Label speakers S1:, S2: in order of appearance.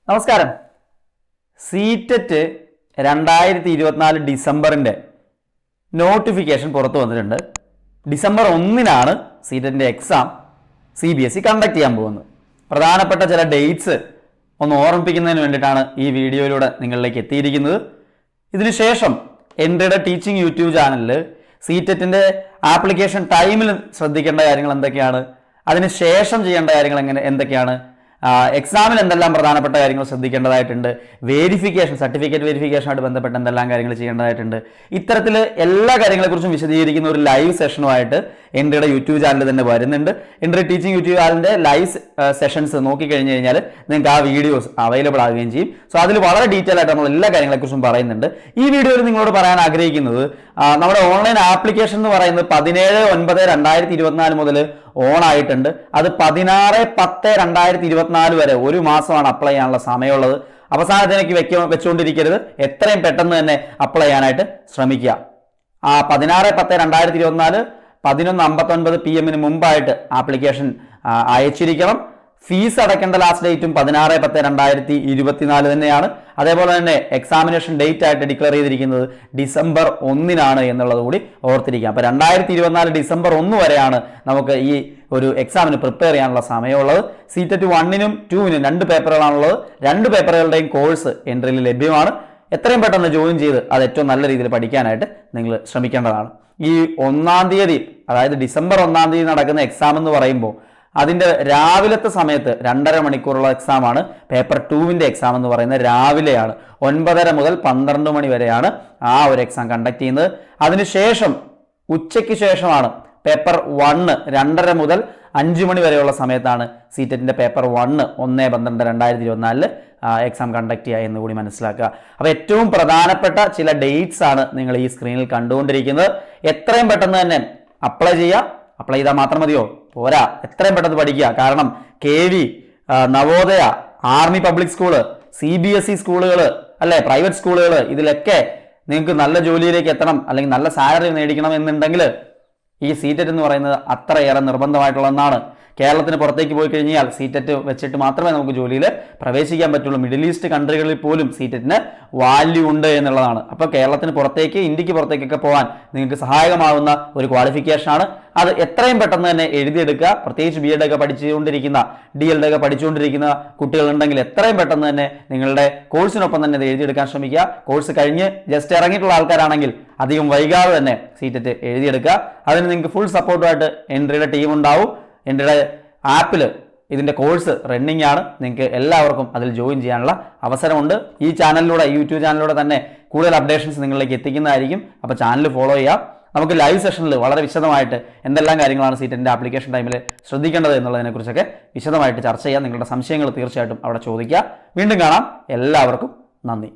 S1: നമസ്കാരം. സീറ്ററ്റ് 2024 ഡിസംബറിൻ്റെ നോട്ടിഫിക്കേഷൻ പുറത്തു വന്നിട്ടുണ്ട്. ഡിസംബർ 1-നാണ് സീറ്ററ്റിൻ്റെ എക്സാം CBSE കണ്ടക്ട് ചെയ്യാൻ പോകുന്നത്. പ്രധാനപ്പെട്ട ചില ഡേറ്റ്സ് ഒന്ന് ഓർമ്മിപ്പിക്കുന്നതിന് വേണ്ടിയിട്ടാണ് ഈ വീഡിയോയിലൂടെ നിങ്ങളിലേക്ക് എത്തിയിരിക്കുന്നത്. ഇതിനുശേഷം എൻ്റെ ടീച്ചിങ് യൂട്യൂബ് ചാനലിൽ സീറ്ററ്റിൻ്റെ ആപ്ലിക്കേഷൻ ടൈമിൽ ശ്രദ്ധിക്കേണ്ട കാര്യങ്ങൾ എന്തൊക്കെയാണ്, അതിനുശേഷം ചെയ്യേണ്ട കാര്യങ്ങൾ എന്തൊക്കെയാണ്, എക്സാമിൽ എന്തെല്ലാം പ്രധാനപ്പെട്ട കാര്യങ്ങൾ ശ്രദ്ധിക്കേണ്ടതായിട്ടുണ്ട്, വെരിഫിക്കേഷൻ സർട്ടിഫിക്കറ്റ് വെരിഫിക്കേഷനുമായിട്ട് ബന്ധപ്പെട്ട എന്തെല്ലാം കാര്യങ്ങൾ ചെയ്യേണ്ടതായിട്ടുണ്ട്, ഇത്തരത്തിൽ എല്ലാ കാര്യങ്ങളെക്കുറിച്ചും വിശദീകരിക്കുന്ന ഒരു ലൈവ് സെഷനുമായിട്ട് എൻ്റെ യൂട്യൂബ് ചാനൽ തന്നെ വരുന്നുണ്ട്. എൻ്റെ ടീച്ചിങ് യൂട്യൂബ് ചാനലിൻ്റെ ലൈവ് സെഷൻസ് നോക്കിക്കഴിഞ്ഞ് കഴിഞ്ഞാൽ നിങ്ങൾക്ക് ആ വീഡിയോസ് അവൈലബിൾ ആവുകയും ചെയ്യും. സോ അതിൽ വളരെ ഡീറ്റെയിൽ ആയിട്ട് നമ്മൾ എല്ലാ കാര്യങ്ങളെക്കുറിച്ചും പറയുന്നുണ്ട്. ഈ വീഡിയോയിൽ നിങ്ങളോട് പറയാൻ ആഗ്രഹിക്കുന്നത് നമ്മുടെ ഓൺലൈൻ ആപ്ലിക്കേഷൻ എന്ന് പറയുന്നത് 17/9/2024 മുതൽ ഓൺ ആയിട്ടുണ്ട്. അത് 16/10/2024 വരെ ഒരു മാസമാണ് അപ്ലൈ ചെയ്യാനുള്ള സമയമുള്ളത്. അവസാനത്തിലേക്ക് വെച്ചുകൊണ്ടിരിക്കരുത്, എത്രയും പെട്ടെന്ന് തന്നെ അപ്ലൈ ചെയ്യാനായിട്ട് ശ്രമിക്കുക. 16/10/2024 11:59 PM മുമ്പായിട്ട് ആപ്ലിക്കേഷൻ അയച്ചിരിക്കണം. ഫീസ് അടയ്ക്കേണ്ട ലാസ്റ്റ് ഡേറ്റും 16/10/2024 തന്നെയാണ്. അതേപോലെ തന്നെ എക്സാമിനേഷൻ ഡേറ്റ് ആയിട്ട് ഡിക്ലെയർ ചെയ്തിരിക്കുന്നത് ഡിസംബർ 1-നാണ് എന്നുള്ളത് കൂടി ഓർത്തിരിക്കുക. അപ്പോൾ 2024 ഡിസംബർ 1 വരെയാണ് നമുക്ക് ഈ ഒരു എക്സാമിന് പ്രിപ്പയർ ചെയ്യാനുള്ള സമയമുള്ളത്. സീറ്ററ്റ് 1-നും 2-നും 2 പേപ്പറുകളാണുള്ളത്. 2 പേപ്പറുകളുടെയും കോഴ്സ് എൻട്രിയിൽ ലഭ്യമാണ്. എത്രയും പെട്ടെന്ന് ജോയിൻ ചെയ്ത് അത് ഏറ്റവും നല്ല രീതിയിൽ പഠിക്കാനായിട്ട് നിങ്ങൾ ശ്രമിക്കേണ്ടതാണ്. ഈ 1-ാം തീയതി, അതായത് ഡിസംബർ 1-ാം തീയതി നടക്കുന്ന എക്സാം എന്ന് പറയുമ്പോൾ അതിൻ്റെ രാവിലത്തെ സമയത്ത് 2.5 മണിക്കൂറുള്ള എക്സാമാണ്. പേപ്പർ 2-ൻ്റെ എക്സാം എന്ന് പറയുന്നത് രാവിലെയാണ്. 9:30 മുതൽ 12 മണി വരെയാണ് ആ ഒരു എക്സാം കണ്ടക്ട് ചെയ്യുന്നത്. അതിനുശേഷം ഉച്ചയ്ക്ക് ശേഷമാണ് പേപ്പർ 1 2:30 മുതൽ 5 മണി വരെയുള്ള സമയത്താണ് സീറ്ററ്റിൻ്റെ പേപ്പർ 1 1/12/2024 എക്സാം കണ്ടക്ട് ചെയ്യുക എന്ന് കൂടി മനസ്സിലാക്കുക. അപ്പോൾ ഏറ്റവും പ്രധാനപ്പെട്ട ചില ഡേറ്റ്സ് ആണ് നിങ്ങൾ ഈ സ്ക്രീനിൽ കണ്ടുകൊണ്ടിരിക്കുന്നത്. എത്രയും പെട്ടെന്ന് തന്നെ അപ്ലൈ ചെയ്യുക. അപ്ലൈ ചെയ്താൽ മാത്രം മതിയോ? പോരാ, എത്രയും പെട്ടെന്ന് പഠിക്കുക. കാരണം KV, Navodaya, army public school, CBSE സ്കൂളുകൾ, അല്ലെ പ്രൈവറ്റ് സ്കൂളുകൾ, ഇതിലൊക്കെ നിങ്ങൾക്ക് നല്ല ജോലിയിലേക്ക് എത്തണം, അല്ലെങ്കിൽ നല്ല സാലറി മേടിക്കണം എന്നുണ്ടെങ്കിൽ ഈ സീറ്ററ്റ് എന്ന് പറയുന്നത് അത്രയേറെ നിർബന്ധമായിട്ടുള്ള ഒന്നാണ്. കേരളത്തിന് പുറത്തേക്ക് പോയി കഴിഞ്ഞാൽ സീറ്ററ്റ് വെച്ചിട്ട് മാത്രമേ നമുക്ക് ജോലിയിൽ പ്രവേശിക്കാൻ പറ്റുള്ളൂ. മിഡിൽ ഈസ്റ്റ് കൺട്രികളിൽ പോലും സീറ്ററ്റിന് വാല്യൂ ഉണ്ട് എന്നുള്ളതാണ്. അപ്പോൾ കേരളത്തിന് പുറത്തേക്ക്, ഇന്ത്യക്ക് പുറത്തേക്കൊക്കെ പോകാൻ നിങ്ങൾക്ക് സഹായകമാകുന്ന ഒരു ക്വാളിഫിക്കേഷനാണ്. അത് എത്രയും പെട്ടെന്ന് തന്നെ എഴുതിയെടുക്കുക. പ്രത്യേകിച്ച് BEd ഒക്കെ പഠിച്ചുകൊണ്ടിരിക്കുന്ന, DLD ഒക്കെ പഠിച്ചുകൊണ്ടിരിക്കുന്ന കുട്ടികളുണ്ടെങ്കിൽ എത്രയും പെട്ടെന്ന് തന്നെ നിങ്ങളുടെ കോഴ്സിനൊപ്പം തന്നെ ഇത് എഴുതിയെടുക്കാൻ ശ്രമിക്കുക. കോഴ്സ് കഴിഞ്ഞ് ജസ്റ്റ് ഇറങ്ങിയിട്ടുള്ള ആൾക്കാരാണെങ്കിൽ അധികം വൈകാതെ തന്നെ സീറ്ററ്റ് എഴുതിയെടുക്കുക. അതിന് നിങ്ങൾക്ക് ഫുൾ സപ്പോർട്ടുമായിട്ട് എൻട്രിയുടെ ടീം ഉണ്ടാവും. എൻ്റെ ആപ്പിൽ ഇതിൻ്റെ കോഴ്സ് റണ്ണിങ് ആണ്. നിങ്ങൾക്ക് എല്ലാവർക്കും അതിൽ ജോയിൻ ചെയ്യാനുള്ള അവസരമുണ്ട്. ഈ ചാനലിലൂടെ, യൂട്യൂബ് ചാനലിലൂടെ തന്നെ കൂടുതൽ അപ്ഡേഷൻസ് നിങ്ങളിലേക്ക് എത്തിക്കുന്നതായിരിക്കും. അപ്പോൾ ചാനൽ ഫോളോ ചെയ്യാം. നമുക്ക് ലൈവ് സെഷനിൽ വളരെ വിശദമായിട്ട് എന്തെല്ലാം കാര്യങ്ങളാണ് സീറ്ററ്റിൻ്റെ ആപ്ലിക്കേഷൻ ടൈമിൽ ശ്രദ്ധിക്കേണ്ടത് എന്നുള്ളതിനെക്കുറിച്ചൊക്കെ വിശദമായിട്ട് ചർച്ച ചെയ്യാം. നിങ്ങളുടെ സംശയങ്ങൾ തീർച്ചയായിട്ടും അവിടെ ചോദിക്കുക. വീണ്ടും കാണാം. എല്ലാവർക്കും നന്ദി.